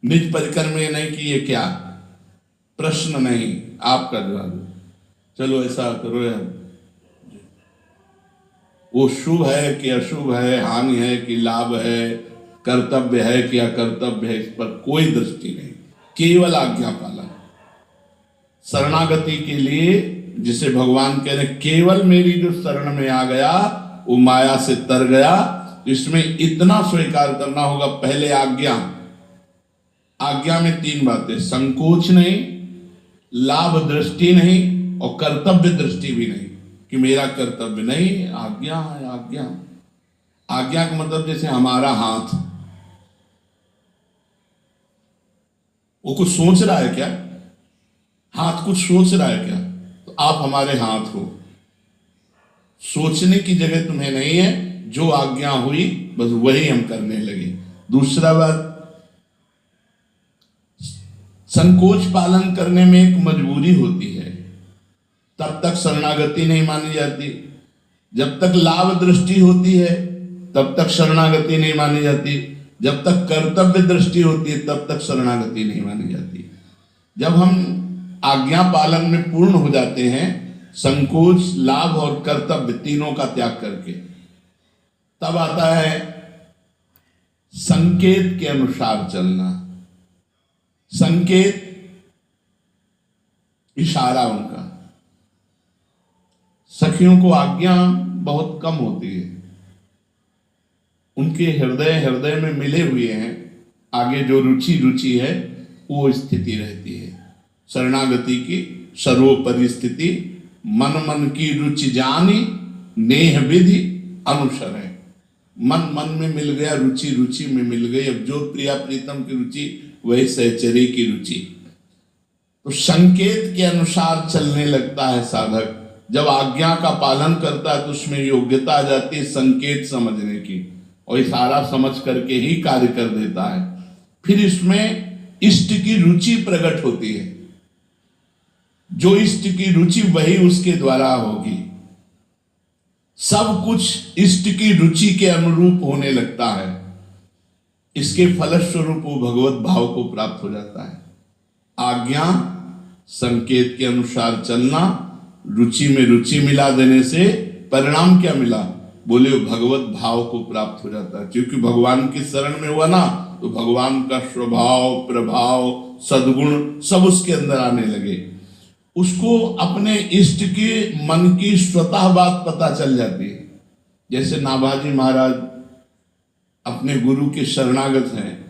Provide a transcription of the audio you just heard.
निज परिक्रम नहीं कि ये क्या प्रश्न नहीं, आपका जवाब। चलो ऐसा करो यार, वो शुभ है कि अशुभ है, हानि है कि लाभ है, कर्तव्य है कि अकर्तव्य है, इस पर कोई दृष्टि नहीं, केवल आज्ञा पालन। शरणागति के लिए जिसे भगवान कह रहे केवल मेरी जो शरण में आ गया वो माया से तर गया, इसमें इतना स्वीकार करना होगा। पहले आज्ञा, आज्ञा में तीन बातें, संकोच नहीं, लाभ दृष्टि नहीं और कर्तव्य दृष्टि भी नहीं कि मेरा कर्तव्य नहीं, आज्ञा है आज्ञा। आज्ञा का मतलब जैसे हमारा हाथ, वो कुछ सोच रहा है क्या? हाथ कुछ सोच रहा है क्या? तो आप हमारे हाथ हो, सोचने की जगह तुम्हें नहीं है, जो आज्ञा हुई बस वही हम करने लगे। दूसरा बात, संकोच पालन करने में एक मजबूरी होती है, तब तक शरणागति नहीं मानी जाती। जब तक लाभ दृष्टि होती है तब तक शरणागति नहीं मानी जाती। जब तक कर्तव्य दृष्टि होती है तब तक शरणागति नहीं मानी जाती। जब हम आज्ञा पालन में पूर्ण हो जाते हैं, संकोच, लाभ और कर्तव्य तीनों का त्याग करके, तब आता है संकेत के अनुसार चलना। संकेत इशारा उनका। सखियों को आज्ञा बहुत कम होती है, उनके हृदय में मिले हुए हैं, आगे जो रुचि है वो स्थिति रहती है। शरणागति की सर्वोपरि स्थिति, मन की रुचि जानी, नेह विधि अनुसर है। मन में मिल गया, रुचि में मिल गई। अब जो प्रिया प्रीतम की रुचि वही सहचरी की रुचि। तो संकेत के अनुसार चलने लगता है साधक। जब आज्ञा का पालन करता है तो उसमें योग्यता आ जाती है संकेत समझने की, और इशारा समझ करके ही कार्य कर देता है। फिर इसमें इष्ट की रुचि प्रकट होती है। जो इष्ट की रुचि वही उसके द्वारा होगी। सब कुछ इष्ट की रुचि के अनुरूप होने लगता है। इसके फलस्वरूप वो भगवत भाव को प्राप्त हो जाता है। आज्ञा, संकेत के अनुसार चलना, रुचि में रुचि मिला देने से परिणाम क्या मिला? बोले वो भगवत भाव को प्राप्त हो जाता है। क्योंकि भगवान की शरण में हुआ ना, तो भगवान का स्वभाव, प्रभाव, सद्गुण सब उसके अंदर आने लगे। उसको अपने इष्ट के मन की स्वतः बात पता चल जाती है। जैसे नाभाजी महाराज अपने गुरु के शरणागत हैं,